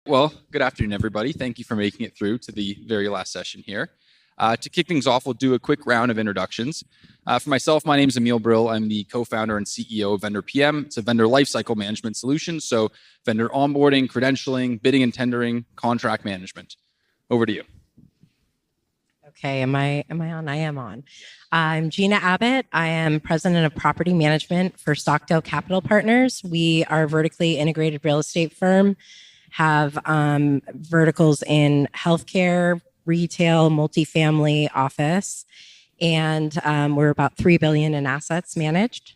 Well, good afternoon, everybody. Thank you for making it through to the very last session here. To kick things off, we'll do a quick round of introductions. For myself, my name is Emiel Bril. I'm the co-founder and CEO of Vendor PM. It's a vendor lifecycle management solution, so vendor onboarding, credentialing, bidding and tendering, contract management. Over to you. Okay, am I on? I am on. I'm Gina Abbott. I am president of property management for Stockdale Capital Partners. We are a vertically integrated real estate firm, have verticals in healthcare, retail, multifamily, office, and we're about $3 billion in assets managed.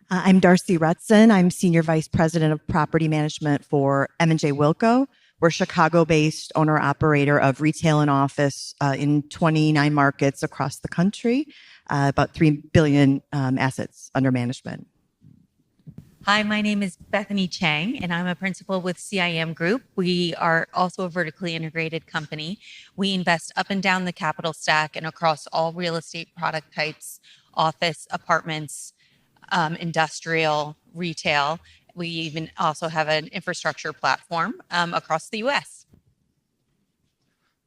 I'm Darcy Rutzen. I'm Senior Vice President of Property Management for M&J Wilco. We're a Chicago-based owner-operator of retail and office in 29 markets across the country, about $3 billion assets under management. Hi, my name is Bethany Chang, and I'm a principal with CIM Group. We are also a vertically integrated company. We invest up and down the capital stack and across all real estate product types, office, apartments, industrial, retail. We even also have an infrastructure platform across the U.S.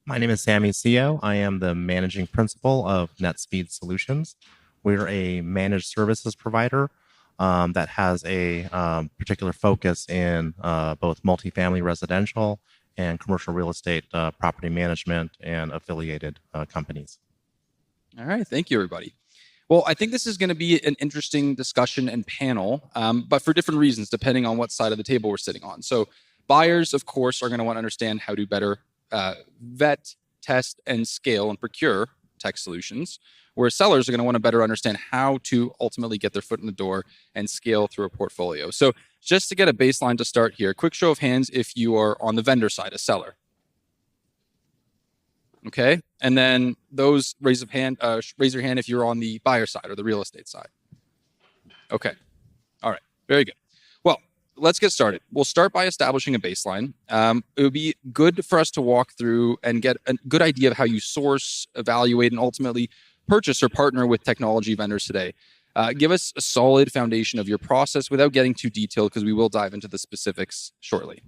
My name is Sammy CEO. I am the managing principal of NetSpeed Solutions. We're a managed services provider that has a particular focus in both multifamily residential and commercial real estate property management and affiliated companies. All right, thank you, everybody. Well, I think this is going to be an interesting discussion and panel, but for different reasons, depending on what side of the table we're sitting on. So buyers, of course, are going to want to understand how to better vet, test, and scale and procure tech solutions, where sellers are going to want to better understand how to ultimately get their foot in the door and scale through a portfolio. So just to get a baseline to start here, quick show of hands if you are on the vendor side, a seller. Okay, and then those raise your hand if you're on the buyer side or the real estate side. Okay, all right, very good. Well, let's get started. We'll start by establishing a baseline. It would be good for us to walk through and get a good idea of how you source, evaluate, and ultimately purchase or partner with technology vendors today. Give us a solid foundation of your process without getting too detailed, because we will dive into the specifics shortly.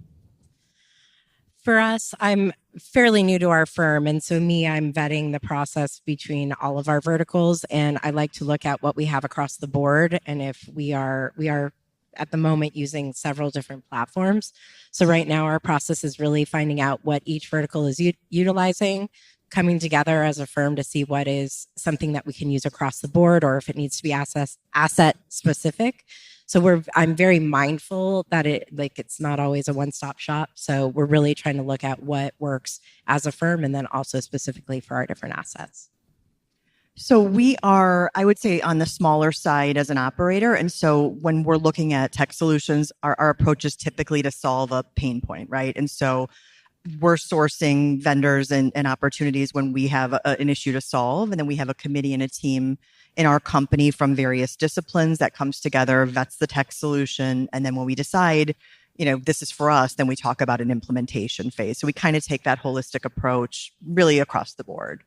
For us, I'm fairly new to our firm, and so I'm vetting the process between all of our verticals, and I like to look at what we have across the board, and if we are at the moment using several different platforms. So right now our process is really finding out what each vertical is utilizing, coming together as a firm to see what is something that we can use across the board, or if it needs to be asset specific. So I'm very mindful that it's not always a one-stop shop. So we're really trying to look at what works as a firm, and then also specifically for our different assets. So we are, I would say, on the smaller side as an operator. And so when we're looking at tech solutions, our approach is typically to solve a pain point, right? And so we're sourcing vendors and opportunities when we have an issue to solve. And then we have a committee and a team in our company from various disciplines that comes together, vets the tech solution. And then when we decide, this is for us, then we talk about an implementation phase. So we kind of take that holistic approach really across the board.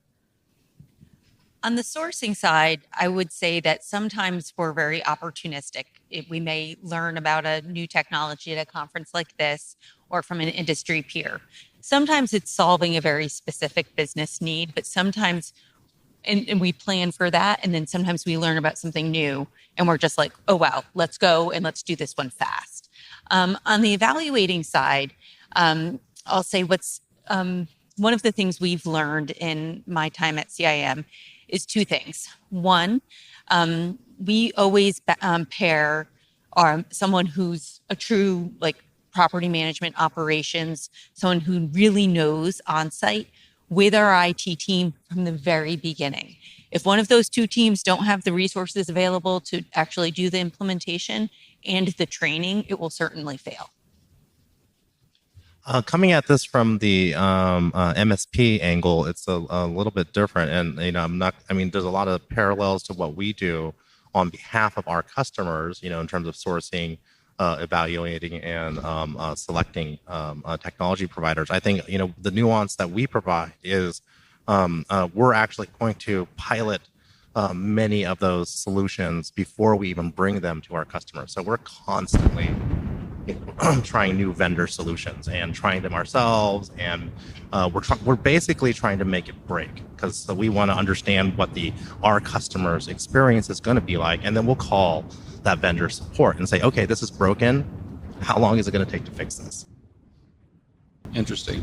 On the sourcing side, I would say that sometimes we're very opportunistic. We may learn about a new technology at a conference like this or from an industry peer. Sometimes it's solving a very specific business need, but sometimes, and we plan for that, and then sometimes we learn about something new and we're just like, oh, wow, let's go and let's do this one fast. On the evaluating side, I'll say what's one of the things we've learned in my time at CIM is two things. One, we always pair someone who's a true property management operations, someone who really knows on-site with our IT team from the very beginning. If one of those two teams don't have the resources available to actually do the implementation and the training, it will certainly fail. Coming at this from the MSP angle, it's a little bit different, and there's a lot of parallels to what we do on behalf of our customers, in terms of sourcing, evaluating, and selecting technology providers. I think the nuance that we provide is we're actually going to pilot many of those solutions before we even bring them to our customers. So we're constantly trying new vendor solutions and trying them ourselves, and we're basically trying to make it break, because we want to understand what our customers' experience is going to be like, and then we'll call that vendor support and say, okay, this is broken. How long is it going to take to fix this? Interesting.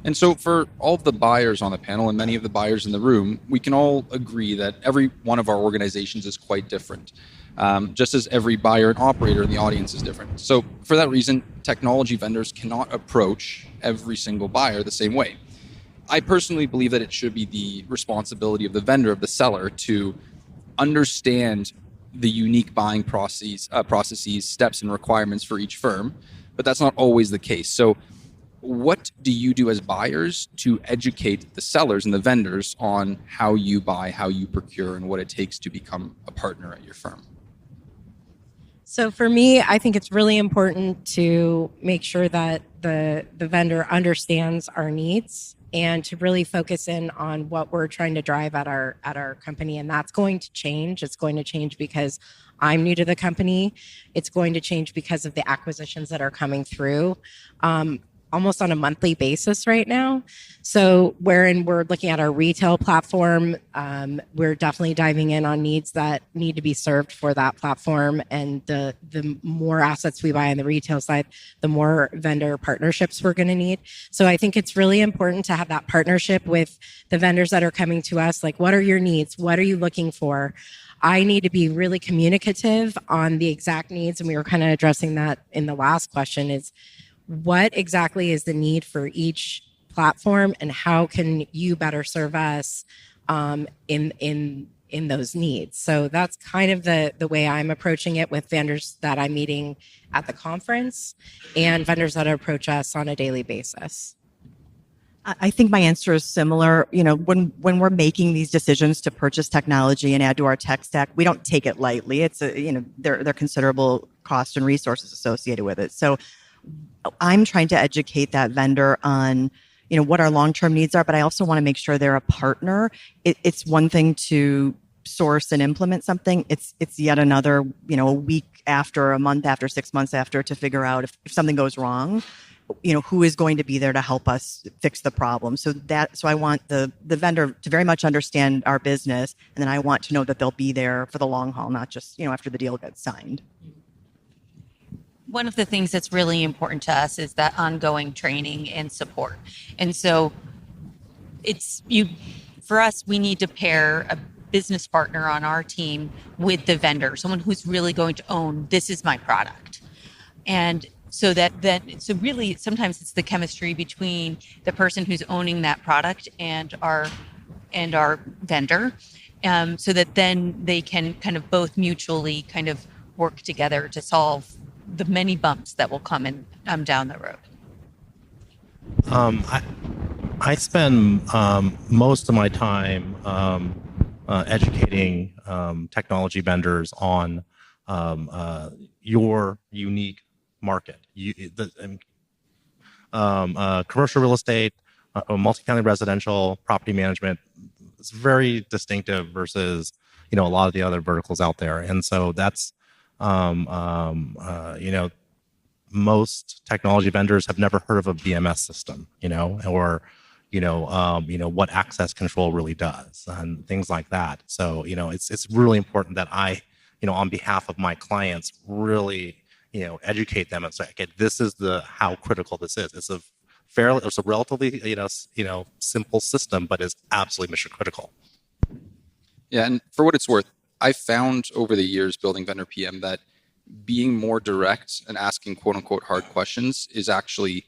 And so for all of the buyers on the panel and many of the buyers in the room, we can all agree that every one of our organizations is quite different, just as every buyer and operator in the audience is different. So for that reason, technology vendors cannot approach every single buyer the same way. I personally believe that it should be the responsibility of the vendor, of the seller, to understand the unique buying processes, steps, and requirements for each firm, but that's not always the case. So what do you do as buyers to educate the sellers and the vendors on how you buy, how you procure, and what it takes to become a partner at your firm? So for me, I think it's really important to make sure that the vendor understands our needs and to really focus in on what we're trying to drive at our company. And that's going to change. It's going to change because I'm new to the company. It's going to change because of the acquisitions that are coming through. Almost on a monthly basis right now. So wherein we're looking at our retail platform, we're definitely diving in on needs that need to be served for that platform. And the more assets we buy on the retail side, the more vendor partnerships we're going to need. So I think it's really important to have that partnership with the vendors that are coming to us. Like, what are your needs? What are you looking for? I need to be really communicative on the exact needs. And we were kind of addressing that in the last question, is what exactly is the need for each platform and how can you better serve us in those needs? So that's kind of the way I'm approaching it with vendors that I'm meeting at the conference and vendors that approach us on a daily basis. I think my answer is similar. You know, when we're making these decisions to purchase technology and add to our tech stack, we don't take it lightly. It's there are considerable costs and resources associated with it. So I'm trying to educate that vendor on, what our long-term needs are, but I also want to make sure they're a partner. It's one thing to source and implement something. It's yet another, a week after, a month after, 6 months after, to figure out if something goes wrong, who is going to be there to help us fix the problem. So I want the vendor to very much understand our business, and then I want to know that they'll be there for the long haul, not just, after the deal gets signed. One of the things that's really important to us is that ongoing training and support. And so for us, we need to pair a business partner on our team with the vendor, someone who's really going to own, this is my product. And so so really sometimes it's the chemistry between the person who's owning that product and our vendor, so that then they can kind of both mutually kind of work together to solve the many bumps that will come in down the road. I spend most of my time educating technology vendors on your unique market. Commercial real estate, multifamily residential, property management is very distinctive versus a lot of the other verticals out there, and so that's most technology vendors have never heard of a BMS system, or what access control really does and things like that. So, it's really important that I, on behalf of my clients, really, educate them and say, okay, this is how critical this is. It's a relatively, simple system, but it's absolutely mission critical. Yeah, and for what it's worth, I found over the years building vendor PM that being more direct and asking quote unquote hard questions is actually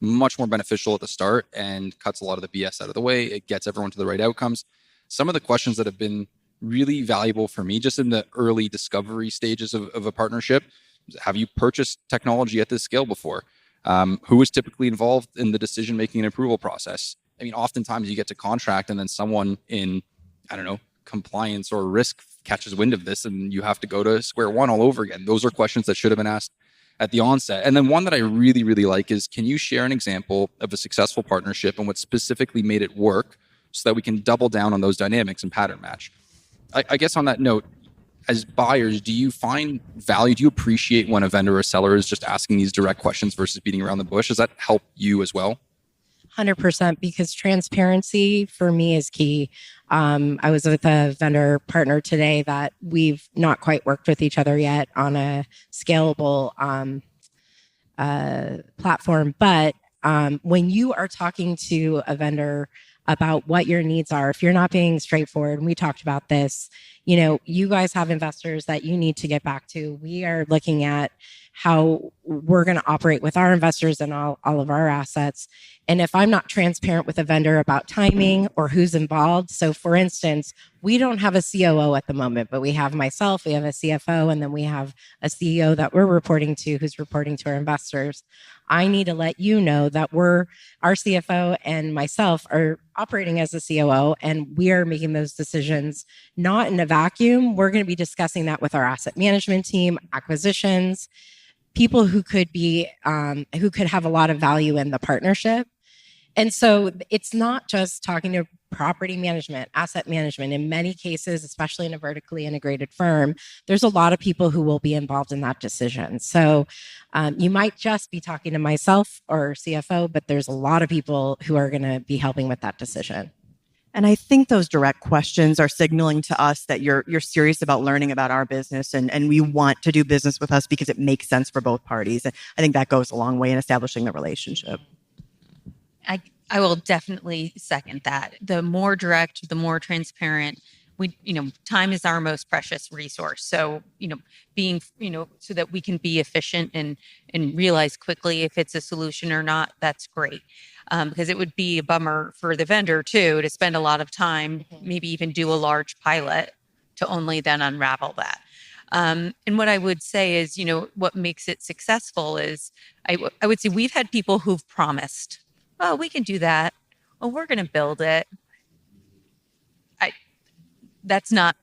much more beneficial at the start and cuts a lot of the BS out of the way. It gets everyone to the right outcomes. Some of the questions that have been really valuable for me just in the early discovery stages of a partnership: have you purchased technology at this scale before? Who is typically involved in the decision-making and approval process? I mean, oftentimes you get to contract and then someone in, compliance or risk catches wind of this and you have to go to square one all over again. Those are questions that should have been asked at the onset. And then one that I really, really like is, can you share an example of a successful partnership and what specifically made it work so that we can double down on those dynamics and pattern match? I guess on that note, as buyers, do you find value? Do you appreciate when a vendor or seller is just asking these direct questions versus beating around the bush? Does that help you as well? 100%, because transparency for me is key. I was with a vendor partner today that we've not quite worked with each other yet on a scalable platform. But when you are talking to a vendor about what your needs are, if you're not being straightforward, and we talked about this, you guys have investors that you need to get back to. We are looking at how we're going to operate with our investors and all of our assets. And if I'm not transparent with a vendor about timing or who's involved, so for instance, we don't have a COO at the moment, but we have myself, we have a CFO, and then we have a CEO that we're reporting to who's reporting to our investors. I need to let you know that our CFO and myself are operating as a COO, and we are making those decisions not in a vacuum. We're going to be discussing that with our asset management team, acquisitions, people who could have a lot of value in the partnership. And so it's not just talking to property management, asset management. In many cases, especially in a vertically integrated firm, there's a lot of people who will be involved in that decision. So you might just be talking to myself or CFO, but there's a lot of people who are going to be helping with that decision. And I think those direct questions are signaling to us that you're serious about learning about our business and we want to do business with us because it makes sense for both parties. And I think that goes a long way in establishing the relationship. I will definitely second that. The more direct, the more transparent. Time is our most precious resource. So, being, so that we can be efficient and realize quickly if it's a solution or not, that's great. Because it would be a bummer for the vendor too, to spend a lot of time, maybe even do a large pilot to only then unravel that. And what I would say is, what makes it successful is I would say we've had people who've promised, oh, we can do that. Oh, we're going to build it. That's not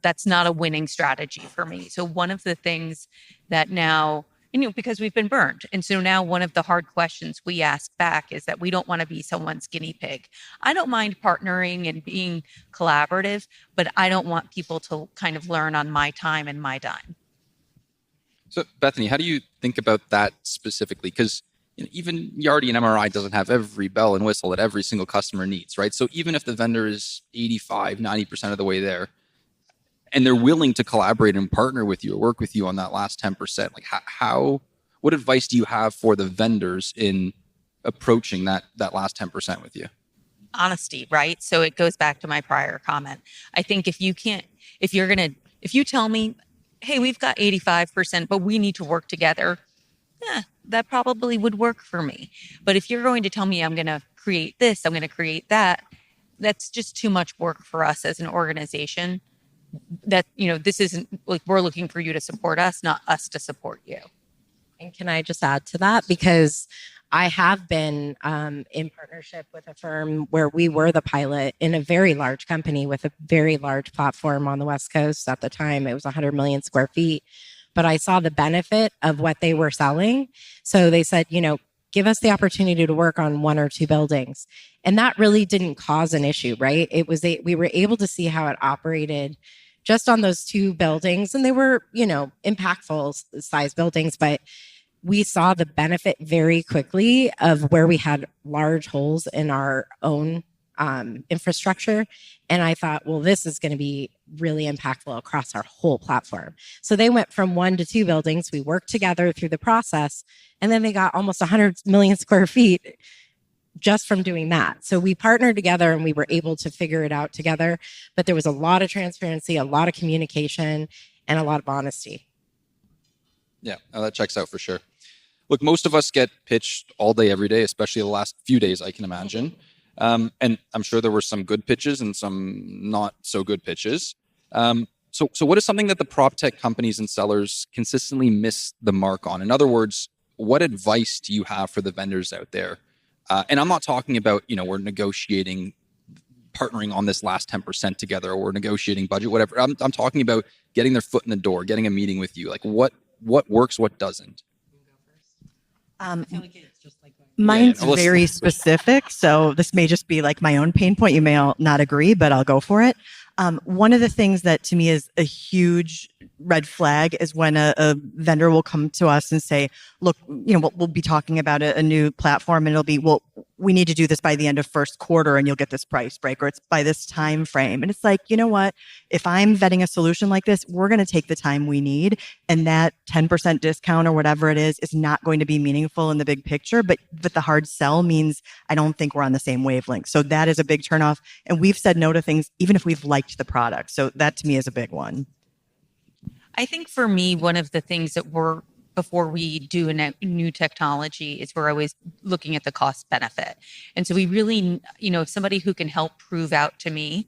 a winning strategy for me. So one of the things that now, because we've been burned. And so now one of the hard questions we ask back is that we don't want to be someone's guinea pig. I don't mind partnering and being collaborative, but I don't want people to kind of learn on my time and my dime. So Bethany, how do you think about that specifically? Because even Yardi and MRI doesn't have every bell and whistle that every single customer needs, right? So even if the vendor is 85, 90% of the way there, and they're willing to collaborate and partner with you or work with you on that last 10%, like what advice do you have for the vendors in approaching that last 10% with you? Honesty, right? So it goes back to my prior comment. I think if you tell me, hey, we've got 85%, but we need to work together, that probably would work for me. But if you're going to tell me I'm going to create this, I'm going to create that, that's just too much work for us as an organization. That, this isn't like we're looking for you to support us, not us to support you. And can I just add to that? Because I have been in partnership with a firm where we were the pilot in a very large company with a very large platform on the West Coast. At the time, it was 100 million square feet. But I saw the benefit of what they were selling. So they said, give us the opportunity to work on one or two buildings. And that really didn't cause an issue, right? We were able to see how it operated just on those two buildings. And they were, impactful size buildings, but we saw the benefit very quickly of where we had large holes in our own infrastructure. And I thought, well, this is going to be really impactful across our whole platform. So they went from 1 to 2 buildings. We worked together through the process, and then they got almost 100 million square feet just from doing that. So we partnered together and we were able to figure it out together. But there was a lot of transparency, a lot of communication, and a lot of honesty. Yeah, that checks out for sure. Look, most of us get pitched all day, every day, especially the last few days, I can imagine. And I'm sure there were some good pitches and some not so good pitches. So what is something that the prop tech companies and sellers consistently miss the mark on? In other words, what advice do you have for the vendors out there? And I'm not talking about, we're negotiating, partnering on this last 10% together, or we're negotiating budget, whatever. I'm talking about getting their foot in the door, getting a meeting with you. Like what works, what doesn't? Mine's very specific, so this may just be like my own pain point. You may not agree, but I'll go for it. One of the things that to me is a huge red flag is when a vendor will come to us and say, look, we'll be talking about a new platform and it'll be, well, we need to do this by the end of first quarter and you'll get this price break, or it's by this time frame. And it's like, you know what? If I'm vetting a solution like this, we're going to take the time we need. And that 10% discount or whatever it is not going to be meaningful in the big picture. But the hard sell means I don't think we're on the same wavelength. So that is a big turnoff. And we've said no to things, even if we've liked the product. So that to me is a big one. I think for me, one of the things that before we do a new technology is we're always looking at the cost benefit. And so we really, if somebody who can help prove out to me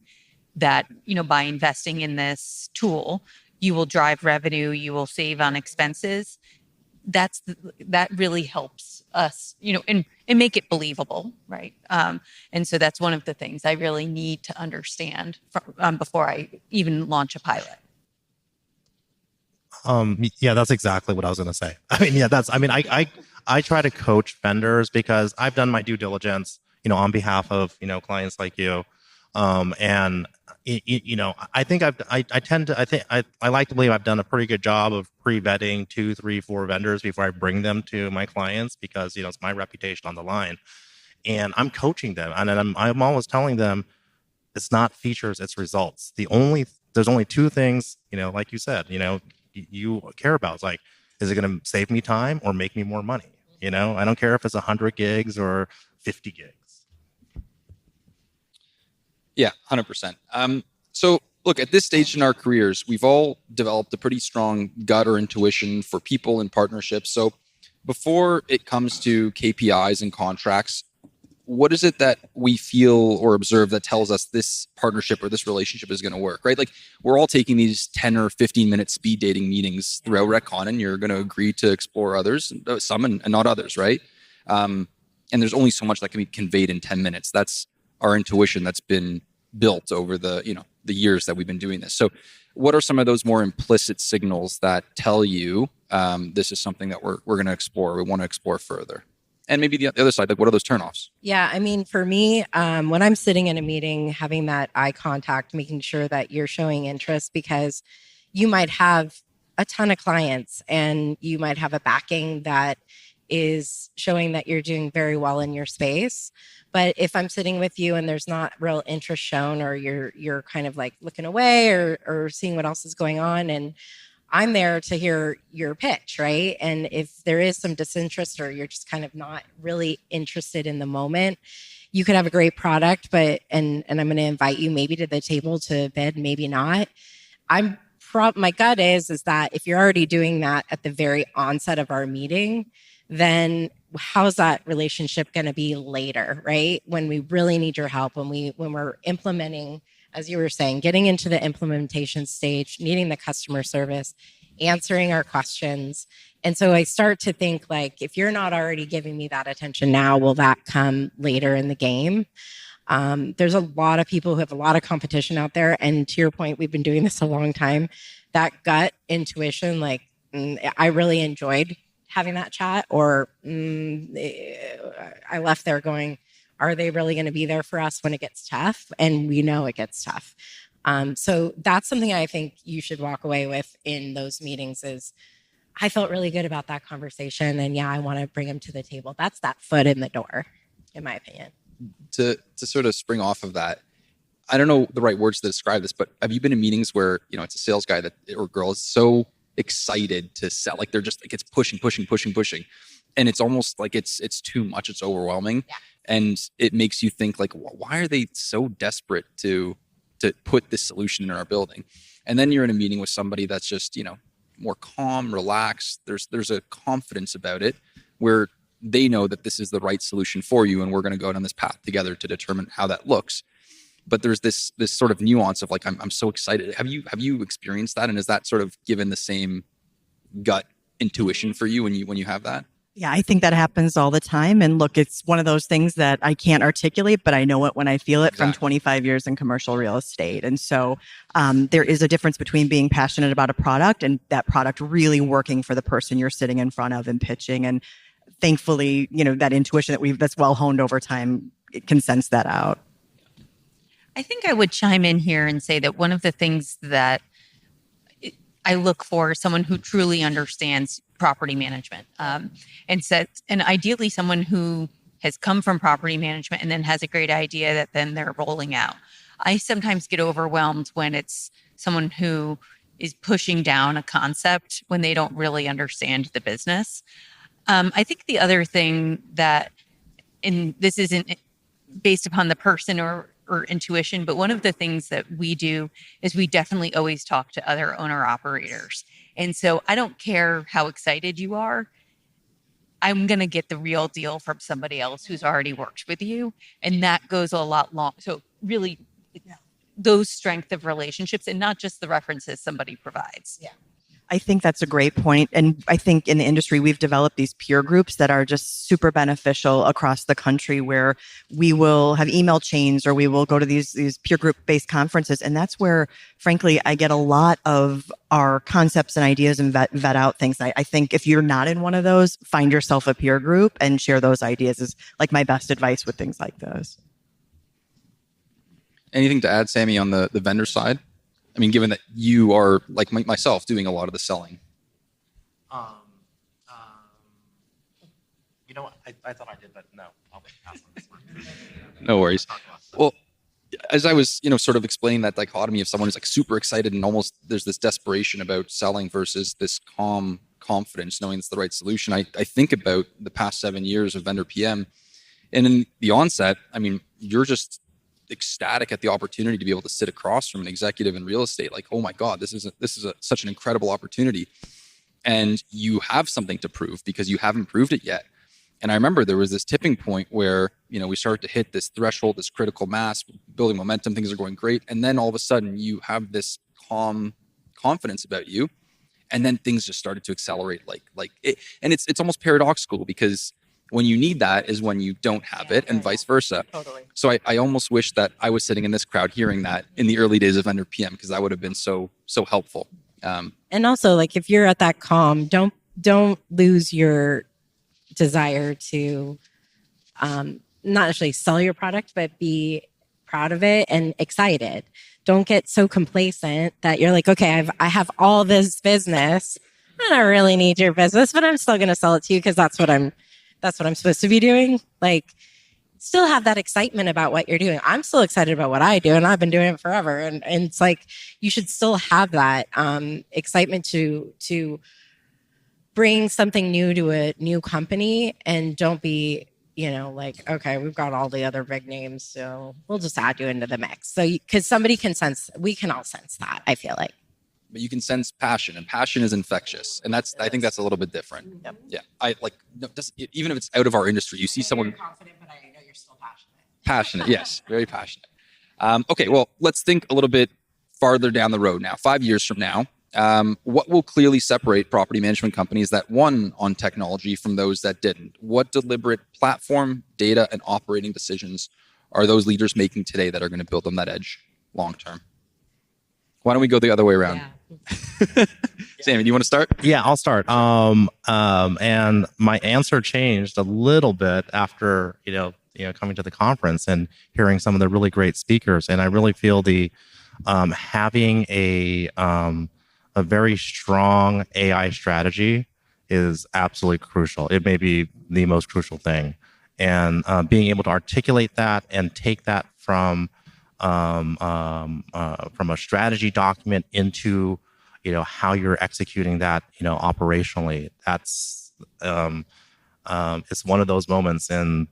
that, by investing in this tool, you will drive revenue, you will save on expenses. That really helps us, and make it believable, right? And so that's one of the things I really need to understand before I even launch a pilot. Yeah, that's exactly what I was going to say. I try to coach vendors because I've done my due diligence, on behalf of, clients like you. And I think I like to believe I've done a pretty good job of pre-vetting 2, 3, 4 vendors before I bring them to my clients because, it's my reputation on the line, and I'm coaching them. And I'm always telling them it's not features, it's results. There's only 2 things, like you said, you care about. It's like, is it going to save me time or make me more money? I don't care if it's 100 gigs or 50 gigs. Yeah, 100%. So look, at this stage in our careers, we've all developed a pretty strong gut or intuition for people and partnerships. So before it comes to KPIs and contracts, what is it that we feel or observe that tells us this partnership or this relationship is going to work, right? Like, we're all taking these 10 or 15-minute speed dating meetings throughout RETCON, and you're going to agree to explore others, some and not others, right? And there's only so much that can be conveyed in 10 minutes. That's our intuition that's been built over the years that we've been doing this. So what are some of those more implicit signals that tell you this is something that we're going to explore, we want to explore further? And maybe the other side, like, what are those turnoffs? Yeah, for me, when I'm sitting in a meeting, having that eye contact, making sure that you're showing interest, because you might have a ton of clients and you might have a backing that is showing that you're doing very well in your space. But if I'm sitting with you and there's not real interest shown, or you're kind of like looking away or seeing what else is going on, and I'm there to hear your pitch, right? And if there is some disinterest or you're just kind of not really interested in the moment, you could have a great product, but and I'm going to invite you maybe to the table to bid, maybe not. My gut is that if you're already doing that at the very onset of our meeting, then how's that relationship going to be later, right? When we really need your help, when we're implementing, as you were saying, getting into the implementation stage, needing the customer service, answering our questions. And so I start to think, like, if you're not already giving me that attention now, will that come later in the game? There's a lot of people who have a lot of competition out there. And to your point, we've been doing this a long time. That gut intuition, like, I really enjoyed having that chat, or I left there going, are they really going to be there for us when it gets tough? And we know it gets tough. So that's something I think you should walk away with in those meetings is, I felt really good about that conversation. And yeah, I want to bring them to the table. That's that foot in the door, in my opinion. To sort of spring off of that, I don't know the right words to describe this, but have you been in meetings where, it's a sales guy or girl is so excited to sell, like they're just like, it's pushing. And it's almost like it's too much. It's overwhelming. Yeah. And it makes you think, like, why are they so desperate to put this solution in our building? And then you're in a meeting with somebody that's just, more calm, relaxed. There's a confidence about it where they know that this is the right solution for you. And we're going to go down this path together to determine how that looks. But there's this sort of nuance of like, I'm so excited. Have you experienced that? And is that sort of given the same gut intuition for you when you have that? Yeah, I think that happens all the time. And look, it's one of those things that I can't articulate, but I know it when I feel it. Exactly. From 25 years in commercial real estate. And so there is a difference between being passionate about a product and that product really working for the person you're sitting in front of and pitching. And thankfully, that intuition that's well honed over time, it can sense that out. I think I would chime in here and say that one of the things that I look for is someone who truly understands property management, and ideally someone who has come from property management and then has a great idea that then they're rolling out. I sometimes get overwhelmed when it's someone who is pushing down a concept when they don't really understand the business. I think the other thing that, and this isn't based upon the person or intuition, but one of the things that we do is we definitely always talk to other owner operators. And so I don't care how excited you are. I'm going to get the real deal from somebody else who's already worked with you. And that goes a lot long. So really those strength of relationships and not just the references somebody provides. Yeah. I think that's a great point. And I think in the industry, we've developed these peer groups that are just super beneficial across the country, where we will have email chains or we will go to these peer group based conferences. And that's where, frankly, I get a lot of our concepts and ideas and vet out things. I think if you're not in one of those, find yourself a peer group and share those ideas is like my best advice with things like this. Anything to add, Sammy, on the vendor side? I mean, given that you are, like myself, doing a lot of the selling. You know what? I thought I did, but no. I'll pass on this one. No worries. Well, as I was, sort of explaining that dichotomy of someone who's like super excited and almost there's this desperation about selling versus this calm confidence, knowing it's the right solution. I think about the past 7 years of vendor PM, and in the onset, I mean, you're just ecstatic at the opportunity to be able to sit across from an executive in real estate. Like, oh my God, this is such an incredible opportunity. And you have something to prove because you haven't proved it yet. And I remember there was this tipping point where, we started to hit this threshold, this critical mass, building momentum, things are going great. And then all of a sudden you have this calm confidence about you. And then things just started to accelerate and it's almost paradoxical because when you need that is when you don't have it, and vice versa. Totally. So I almost wish that I was sitting in this crowd hearing that in the early days of vendor PM, because that would have been so helpful. And also, like, if you're at that calm, don't lose your desire to not necessarily sell your product, but be proud of it and excited. Don't get so complacent that you're like, okay, I have all this business. I don't really need your business, but I'm still going to sell it to you because that's what I'm supposed to be doing. Like, still have that excitement about what you're doing. I'm still excited about what I do, and I've been doing it forever. And it's like, you should still have that excitement to bring something new to a new company, and don't be, like, okay, we've got all the other big names, so we'll just add you into the mix. So, because somebody can sense, we can all sense that, I feel like. But you can sense passion, and passion is infectious. And I think that's a little bit different. Yep. Yeah. Even if it's out of our industry, you see someone confident, but I know you're still passionate. passionate. Yes. Very passionate. Okay. Well, let's think a little bit farther down the road now, 5 years from now. What will clearly separate property management companies that won on technology from those that didn't? What deliberate platform, data, and operating decisions are those leaders making today that are going to build them that edge long term? Why don't we go the other way around? Yeah. Sammy, do you want to start? Yeah, I'll start. And my answer changed a little bit after coming to the conference and hearing some of the really great speakers. And I really feel the having a very strong AI strategy is absolutely crucial. It may be the most crucial thing, and being able to articulate that and take that from a strategy document into how you're executing that operationally. That's it's one of those moments in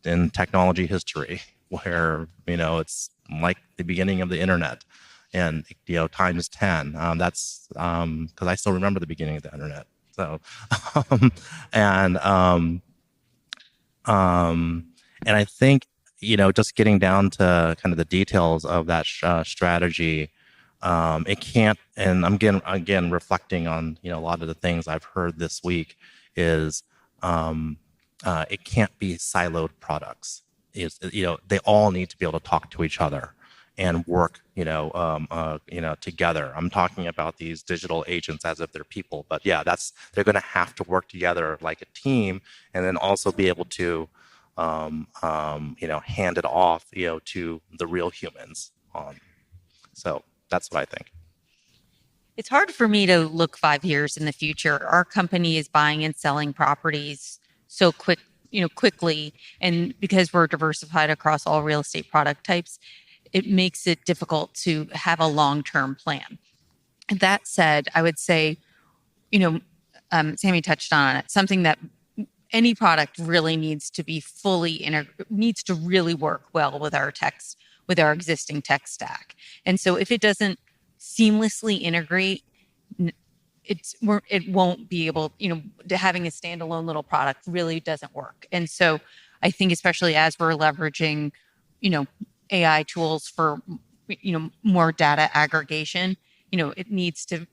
in technology history where it's like the beginning of the internet, and times 10. That's because I still remember the beginning of the internet. So and I think just getting down to kind of the details of that strategy, it can't, and I'm again reflecting on a lot of the things I've heard this week, is it can't be siloed products. They all need to be able to talk to each other and work together. I'm talking about these digital agents as if they're people, but yeah, they're going to have to work together like a team, and then also be able to handed off, to the real humans. So that's what I think. It's hard for me to look 5 years in the future. Our company is buying and selling properties so quickly, and because we're diversified across all real estate product types, it makes it difficult to have a long-term plan. That said, I would say, Sammy touched on it, something that any product really needs to be needs to really work well with our existing tech stack. And so if it doesn't seamlessly integrate, it won't be able, having a standalone little product really doesn't work. And so I think especially as we're leveraging, AI tools for, more data aggregation, it needs to,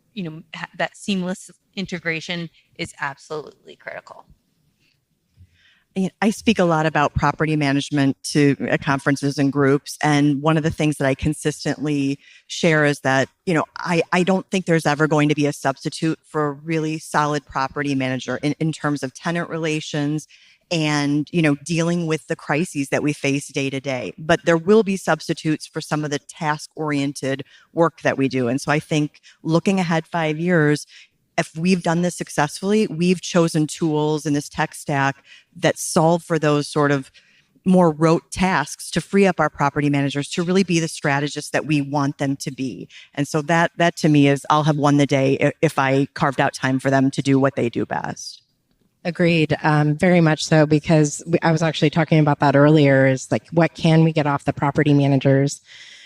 that seamless integration is absolutely critical. I speak a lot about property management to conferences and groups. And one of the things that I consistently share is that, I don't think there's ever going to be a substitute for a really solid property manager in terms of tenant relations and, dealing with the crises that we face day to day. But there will be substitutes for some of the task-oriented work that we do. And so I think looking ahead 5 years, if we've done this successfully, we've chosen tools in this tech stack that solve for those sort of more rote tasks to free up our property managers to really be the strategists that we want them to be. And so that to me is, I'll have won the day if I carved out time for them to do what they do best. Agreed. Very much so, because I was actually talking about that earlier, is like, what can we get off the property managers?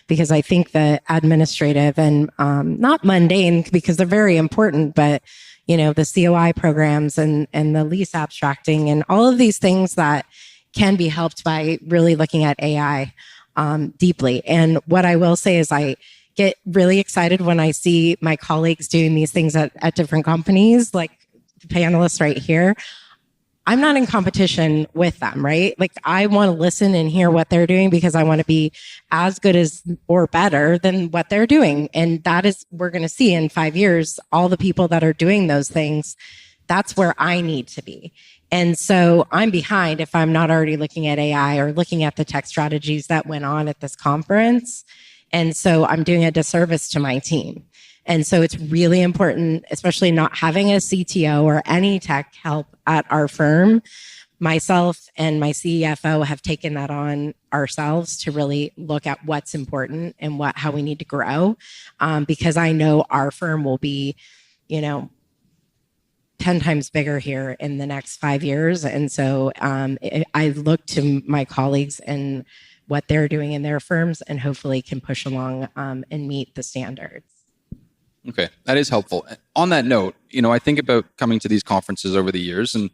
Because I think the administrative and not mundane, because they're very important, but the COI programs and the lease abstracting and all of these things that can be helped by really looking at AI deeply. And what I will say is I get really excited when I see my colleagues doing these things at different companies, like the panelists right here. I'm not in competition with them, right? Like, I want to listen and hear what they're doing because I want to be as good as or better than what they're doing. And that is, we're going to see in 5 years, all the people that are doing those things, that's where I need to be. And so I'm behind if I'm not already looking at AI or looking at the tech strategies that went on at this conference. And so I'm doing a disservice to my team. And so it's really important, especially not having a CTO or any tech help at our firm. Myself and my CFO have taken that on ourselves to really look at what's important and how we need to grow, because I know our firm will be, 10 times bigger here in the next 5 years. And so I look to my colleagues and what they're doing in their firms and hopefully can push along and meet the standards. Okay, that is helpful. On that note, I think about coming to these conferences over the years, and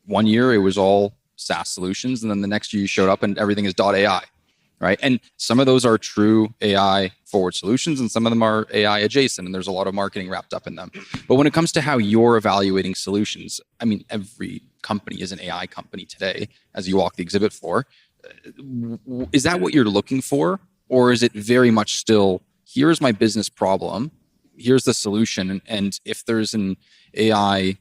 one year it was all SaaS solutions, and then the next year you showed up and everything is .ai, right? And some of those are true AI forward solutions, and some of them are AI adjacent, and there's a lot of marketing wrapped up in them. But when it comes to how you're evaluating solutions, I mean, every company is an AI company today, as you walk the exhibit floor. Is that what you're looking for? Or is it very much still, here's my business problem, here's the solution, and if there's an AI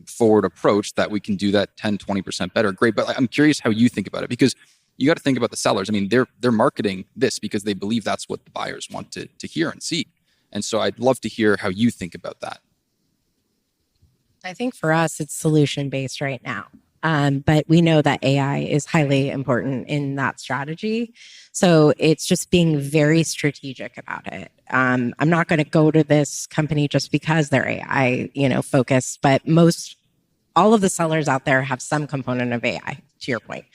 forward approach that we can do that 10, 20% better, great. But I'm curious how you think about it, because you got to think about the sellers. I mean, they're marketing this because they believe that's what the buyers want to hear and see. And so I'd love to hear how you think about that. I think for us, it's solution-based right now. But we know that AI is highly important in that strategy. So it's just being very strategic about it. I'm not going to go to this company just because they're AI, focused, but all of the sellers out there have some component of AI, to your point.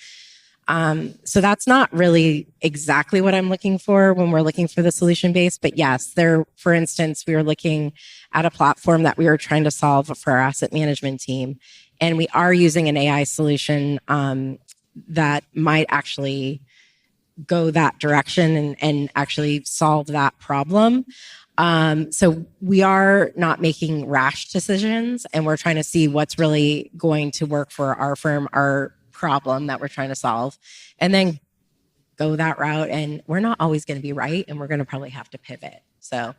So that's not really exactly what I'm looking for when we're looking for the solution base. But yes, for instance, we were looking at a platform that we were trying to solve for our asset management team. And we are using an AI solution that might actually go that direction and actually solve that problem. So we are not making rash decisions, and we're trying to see what's really going to work for our firm, our problem that we're trying to solve, and then go that route. And we're not always going to be right, and we're going to probably have to pivot. So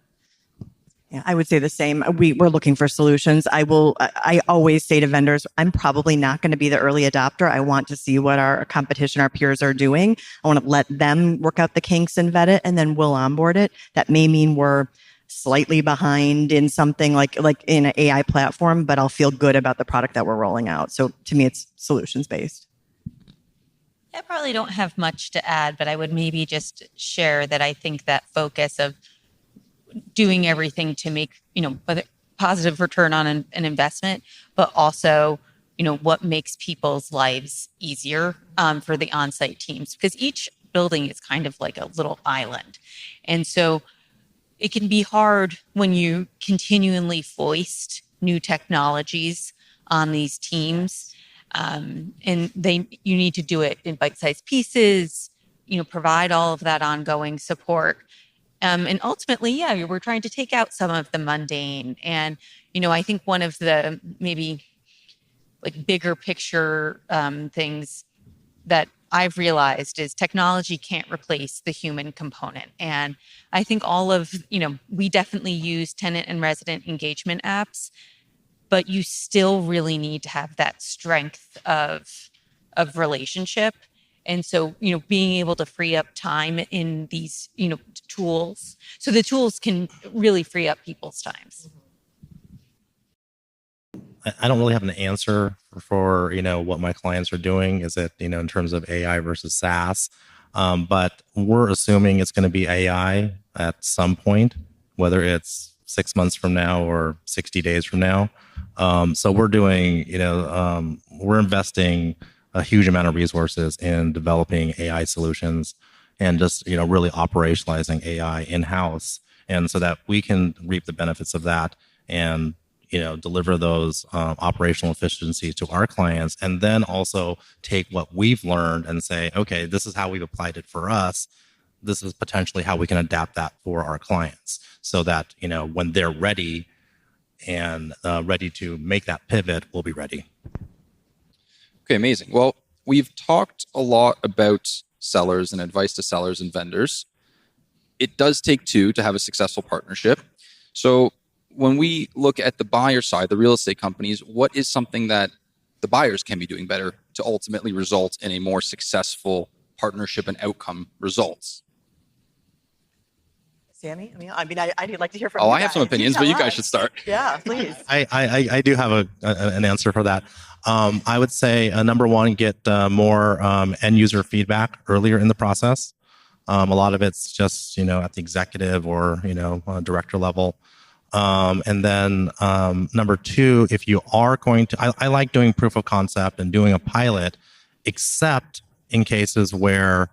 Yeah, I would say the same. We're looking for solutions. I always say to vendors, I'm probably not going to be the early adopter. I want to see what our competition, our peers are doing. I want to let them work out the kinks and vet it, and then we'll onboard it. That may mean we're slightly behind in something like in an AI platform, but I'll feel good about the product that we're rolling out. So to me, it's solutions based. I probably don't have much to add, but I would maybe just share that I think that focus of doing everything to make, whether positive return on an investment, but also, what makes people's lives easier for the on-site teams, because each building is kind of like a little island. And so it can be hard when you continually foist new technologies on these teams. And you need to do it in bite-sized pieces, provide all of that ongoing support. And ultimately, yeah, we're trying to take out some of the mundane. And, I think one of the maybe like bigger picture things that I've realized is technology can't replace the human component. And I think we definitely use tenant and resident engagement apps, but you still really need to have that strength of relationship. And so, being able to free up time in these, tools. So the tools can really free up people's times. I don't really have an answer for what my clients are doing. Is it in terms of AI versus SaaS? But we're assuming it's going to be AI at some point, whether it's 6 months from now or 60 days from now. So we're doing, we're investing a huge amount of resources in developing AI solutions and just, really operationalizing AI in-house. And so that we can reap the benefits of that and, deliver those operational efficiencies to our clients, and then also take what we've learned and say, okay, this is how we've applied it for us. This is potentially how we can adapt that for our clients so that, when they're ready and ready to make that pivot, we'll be ready. Okay, amazing. Well, we've talked a lot about sellers and advice to sellers and vendors. It does take two to have a successful partnership. So when we look at the buyer side, the real estate companies, what is something that the buyers can be doing better to ultimately result in a more successful partnership and outcome results? Sammy, I'd like to hear from you I guys. have some opinions, but you guys should start. Yeah, please. I do have an answer for that. I would say number one, get more end user feedback earlier in the process. A lot of it's just at the executive or director level. And then number two, if you are going to, I like doing proof of concept and doing a pilot, except in cases where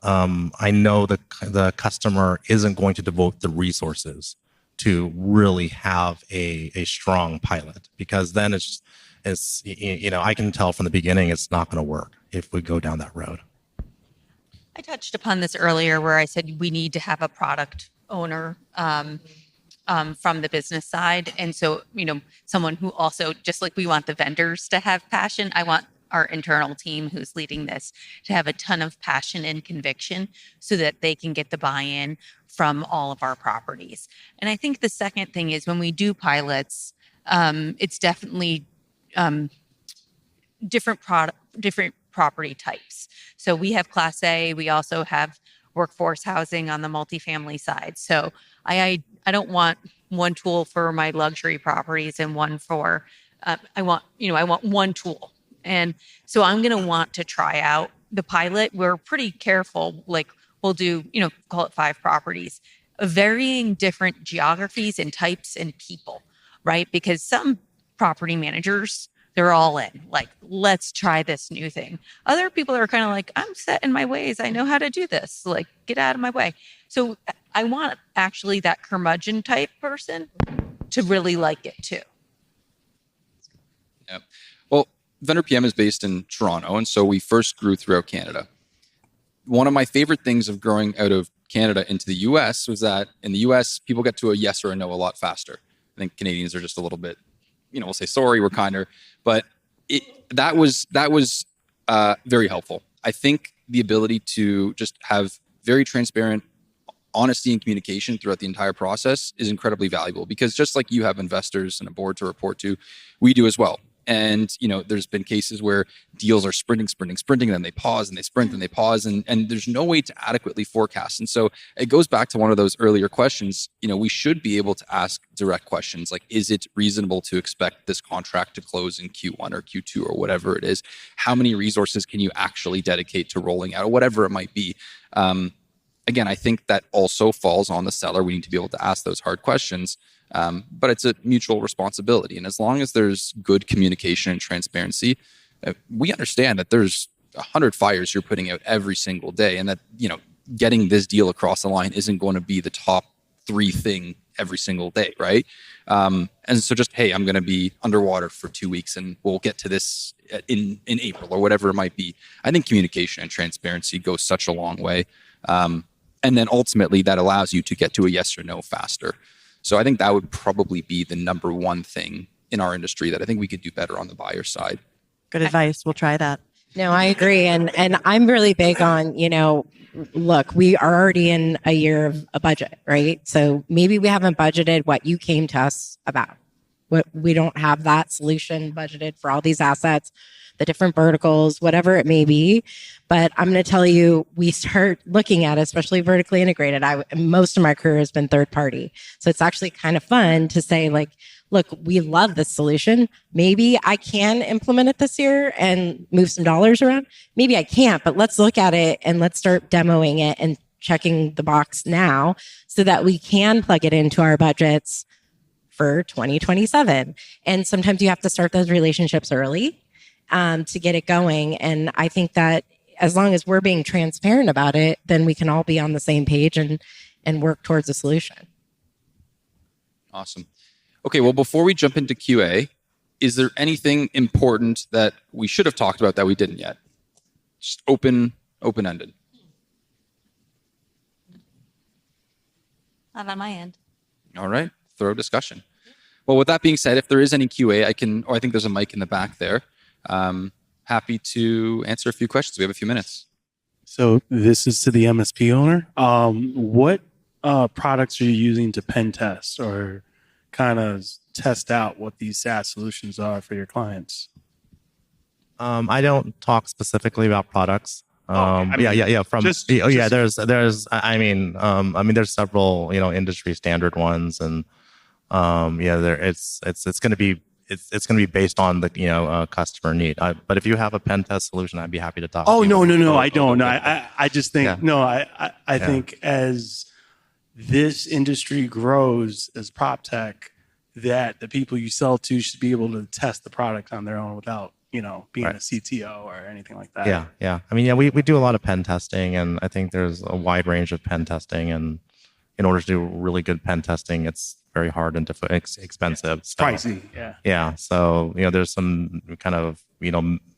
I know the customer isn't going to devote the resources to really have a strong pilot, because then it's I can tell from the beginning it's not going to work if we go down that road. I touched upon this earlier where I said we need to have a product owner from the business side. And so, someone who also, just like we want the vendors to have passion, I want our internal team who's leading this to have a ton of passion and conviction so that they can get the buy-in from all of our properties. And I think the second thing is when we do pilots, it's definitely different property types. So we have Class A, we also have workforce housing on the multifamily side. So I don't want one tool for my luxury properties and one for, I want one tool. And so I'm going to want to try out the pilot. We're pretty careful. Like we'll do, call it 5 properties of varying different geographies and types and people, right? Because some property managers, they're all in, like, let's try this new thing. Other people are kind of like, I'm set in my ways. I know how to do this. Like, get out of my way. So I want actually that curmudgeon type person to really like it too. Yeah. Well, Vendor PM is based in Toronto, and so we first grew throughout Canada. One of my favorite things of growing out of Canada into the US was that in the US, people get to a yes or a no a lot faster. I think Canadians are just a little bit, we'll say sorry, we're kinder, but that was very helpful. I think the ability to just have very transparent, honesty and communication throughout the entire process is incredibly valuable, because just like you have investors and a board to report to, we do as well. And, there's been cases where deals are sprinting, and then they pause and they sprint and they pause, and there's no way to adequately forecast. And so it goes back to one of those earlier questions. We should be able to ask direct questions like, is it reasonable to expect this contract to close in Q1 or Q2 or whatever it is? How many resources can you actually dedicate to rolling out, or whatever it might be? Again, I think that also falls on the seller. We need to be able to ask those hard questions. But it's a mutual responsibility. And as long as there's good communication and transparency, we understand that there's 100 fires you're putting out every single day, and that, getting this deal across the line isn't going to be the top 3 thing every single day, right? And so just, hey, I'm going to be underwater for 2 weeks and we'll get to this in April or whatever it might be. I think communication and transparency goes such a long way. And then ultimately that allows you to get to a yes or no faster. So I think that would probably be the number one thing in our industry that I think we could do better on the buyer side. Good advice. We'll try that. No, I agree. And I'm really big on, look, we are already in a year of a budget, right? So maybe we haven't budgeted what you came to us about. We don't have that solution budgeted for all these assets, the different verticals, whatever it may be. But I'm going to tell you, we start looking at it, especially vertically integrated. Most of my career has been third party. So it's actually kind of fun to say, like, look, we love this solution. Maybe I can implement it this year and move some dollars around. Maybe I can't, but let's look at it and let's start demoing it and checking the box now so that we can plug it into our budgets for 2027. And sometimes you have to start those relationships early to get it going. And I think that as long as we're being transparent about it, then we can all be on the same page and work towards a solution. Awesome. Okay, well, before we jump into QA, is there anything important that we should have talked about that we didn't yet? Just open-ended. Not on my end. All right, thorough discussion. Well, with that being said, if there is any QA, I think there's a mic in the back there. Happy to answer a few questions. We have a few minutes. So this is to the MSP owner. What products are you using to pen test or kind of test out what these SaaS solutions are for your clients? I don't talk specifically about products. From there's several industry standard ones, and it's going to be based on the customer need. But if you have a pen test solution, I'd be happy to talk. Oh, to you. no, I don't. No, I just think Yeah. I think as this industry grows as prop tech, that the people you sell to should be able to test the product on their own without being Right. a CTO or anything like that. Yeah. We do a lot of pen testing, and I think there's a wide range of pen testing. And in order to do really good pen testing, it's very hard and expensive. It's pricey. Yeah. Yeah. So, there's some kind of,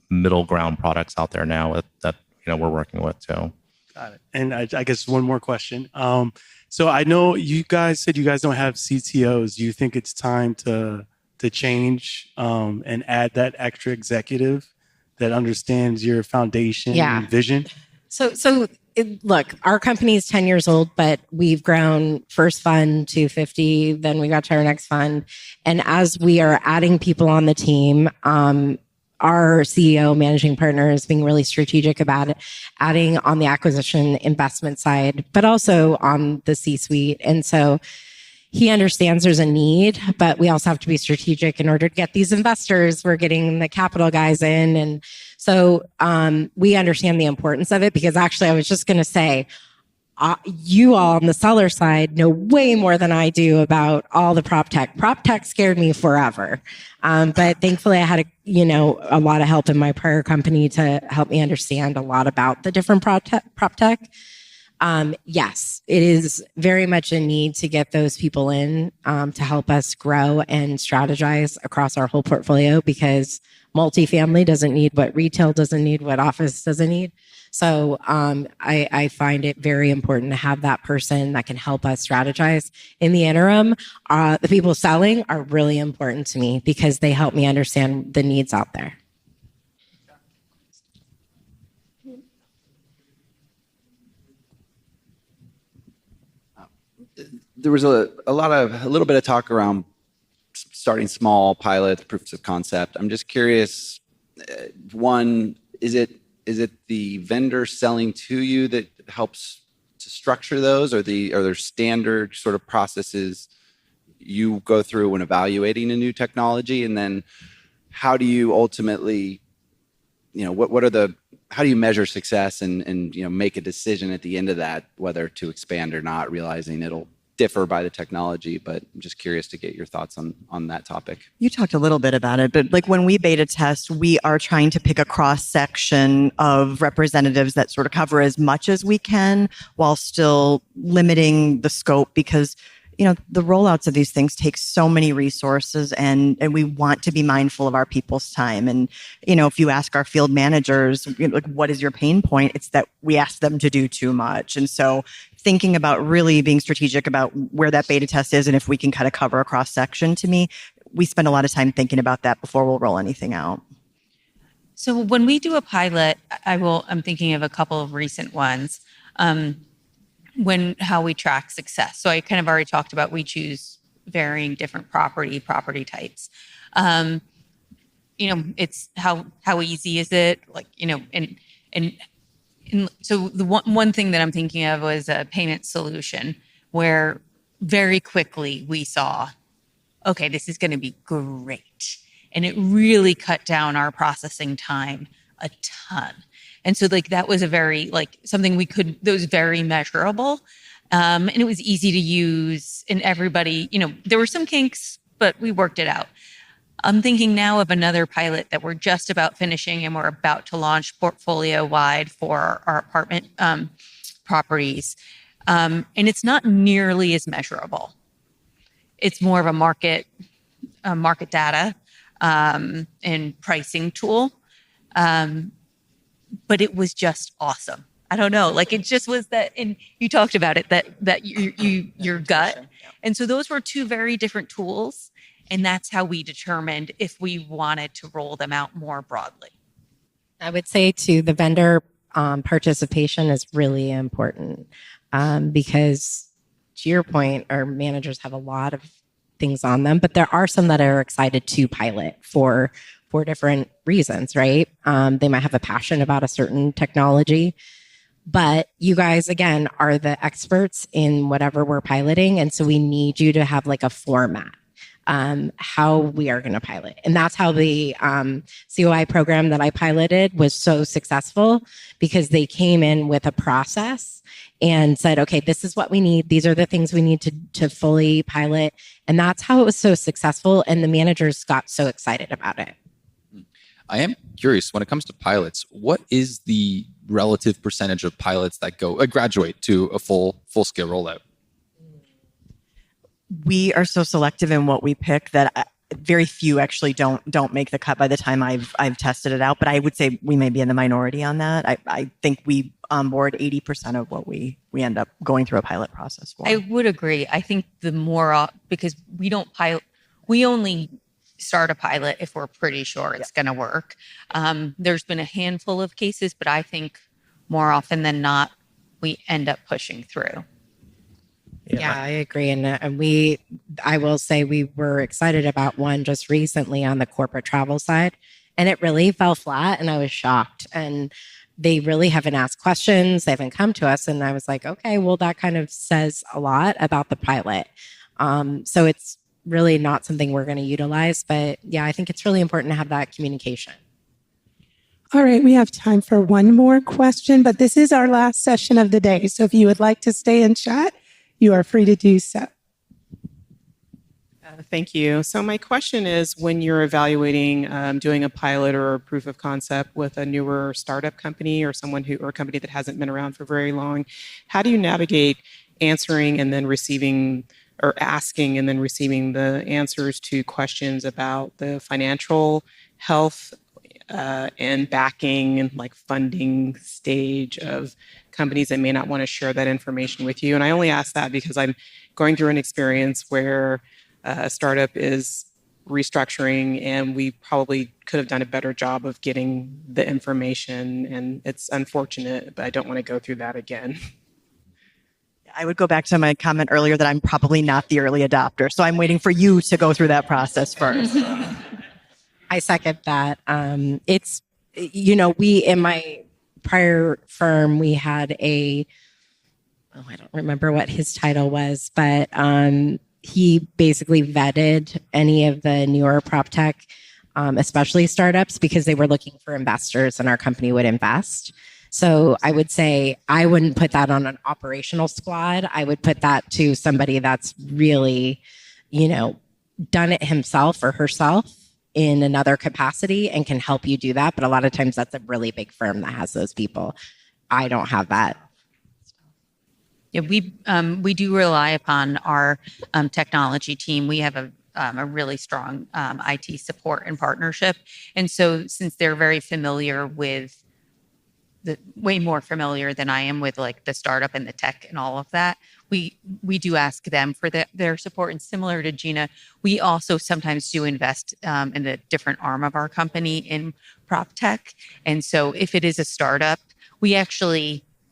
middle ground products out there now that we're working with too. Got it. And I guess one more question. So I know you guys said you guys don't have CTOs. Do you think it's time to change and add that extra executive that understands your foundation and vision? So look, our company is 10 years old, but we've grown first fund to 50. Then we got to our next fund. And as we are adding people on the team, our CEO, managing partner, is being really strategic about it, adding on the acquisition investment side, but also on the C-suite. And so he understands there's a need, but we also have to be strategic in order to get these investors. We're getting the capital guys in. And so we understand the importance of it, because actually I was just going to say, you all on the seller side know way more than I do about all the prop tech. Prop tech scared me forever. But thankfully I had a lot of help in my prior company to help me understand a lot about the different prop tech. Yes, it is very much a need to get those people in to help us grow and strategize across our whole portfolio, because multifamily doesn't need what retail doesn't need, what office doesn't need. So I find it very important to have that person that can help us strategize. In the interim, the people selling are really important to me because they help me understand the needs out there. there was a little bit of talk around starting small pilots, proofs of concept. I'm just curious, one, is it the vendor selling to you that helps to structure those, or are there standard sort of processes you go through when evaluating a new technology? And then how do you ultimately, how do you measure success and make a decision at the end of that, whether to expand or not, realizing it'll differ by the technology? But I'm just curious to get your thoughts on that topic. You talked a little bit about it, but like when we beta test, we are trying to pick a cross section of representatives that sort of cover as much as we can while still limiting the scope, because the rollouts of these things take so many resources, and we want to be mindful of our people's time. And, if you ask our field managers, like, what is your pain point? It's that we ask them to do too much. And so thinking about really being strategic about where that beta test is and if we can kind of cover a cross section, to me, we spend a lot of time thinking about that before we'll roll anything out. So when we do a pilot, I'm thinking of a couple of recent ones. How we track success. So I kind of already talked about, we choose varying different property types. It's how easy is it? And so the one thing that I'm thinking of was a payment solution where very quickly we saw, okay, this is going to be great. And it really cut down our processing time a ton. And so that was a very something that was very measurable. And it was easy to use, and everybody, there were some kinks, but we worked it out. I'm thinking now of another pilot that we're just about finishing, and we're about to launch portfolio wide for our apartment properties. And it's not nearly as measurable. It's more of a market data and pricing tool. But it was just awesome. I don't know, it just was that, and you talked about it, that your gut. And so those were two very different tools, and that's how we determined if we wanted to roll them out more broadly. I would say too, the vendor participation is really important because, to your point, our managers have a lot of things on them, but there are some that are excited to pilot for different reasons, right? They might have a passion about a certain technology, but you guys, again, are the experts in whatever we're piloting. And so we need you to have a format, how we are going to pilot. And that's how the COI program that I piloted was so successful, because they came in with a process and said, okay, this is what we need. These are the things we need to fully pilot. And that's how it was so successful. And the managers got so excited about it. I am curious, when it comes to pilots, what is the relative percentage of pilots that graduate to a full scale rollout? We are so selective in what we pick that very few actually don't make the cut by the time I've tested it out. But I would say we may be in the minority on that. I think we onboard 80% of what we end up going through a pilot process for. I would agree. I think the more, because we don't pilot, we only start a pilot if we're pretty sure it's going to work. There's been a handful of cases, but I think more often than not, we end up pushing through. Yeah, I agree. And I will say we were excited about one just recently on the corporate travel side, and it really fell flat, and I was shocked. And they really haven't asked questions. They haven't come to us. And I was like, okay, well, that kind of says a lot about the pilot. So it's really not something we're going to utilize. But yeah, I think it's really important to have that communication. All right, we have time for one more question, but this is our last session of the day. So if you would like to stay and chat, you are free to do so. Thank you. So my question is, when you're evaluating doing a pilot or a proof of concept with a newer startup company or a company that hasn't been around for very long, how do you navigate answering and then receiving, or asking and then receiving the answers to questions about the financial health and backing and funding stage of companies that may not want to share that information with you? And I only ask that because I'm going through an experience where a startup is restructuring, and we probably could have done a better job of getting the information, and it's unfortunate, but I don't want to go through that again. I would go back to my comment earlier that I'm probably not the early adopter. So I'm waiting for you to go through that process first. I second that. It's, we, in my prior firm, we had I don't remember what his title was, but he basically vetted any of the newer prop tech, especially startups, because they were looking for investors and our company would invest. So I would say I wouldn't put that on an operational squad. I would put that to somebody that's really, done it himself or herself in another capacity and can help you do that. But a lot of times that's a really big firm that has those people. I don't have that. Yeah, we do rely upon our technology team. We have a really strong IT support and partnership. And so since they're very familiar with way more familiar than I am with like the startup and the tech and all of that, we do ask them for their support. And similar to Gina, we also sometimes do invest in the different arm of our company in prop tech. And so if it is a startup,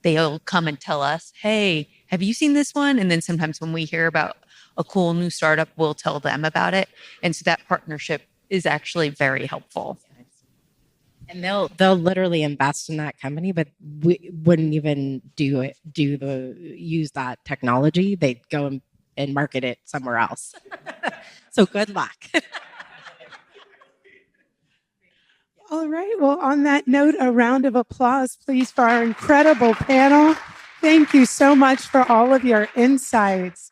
they'll come and tell us, hey, have you seen this one? And then sometimes when we hear about a cool new startup, we'll tell them about it. And so that partnership is actually very helpful. And they'll literally invest in that company, but we wouldn't even use that technology. They'd go and market it somewhere else. So good luck. All right. Well, on that note, a round of applause, please, for our incredible panel. Thank you so much for all of your insights.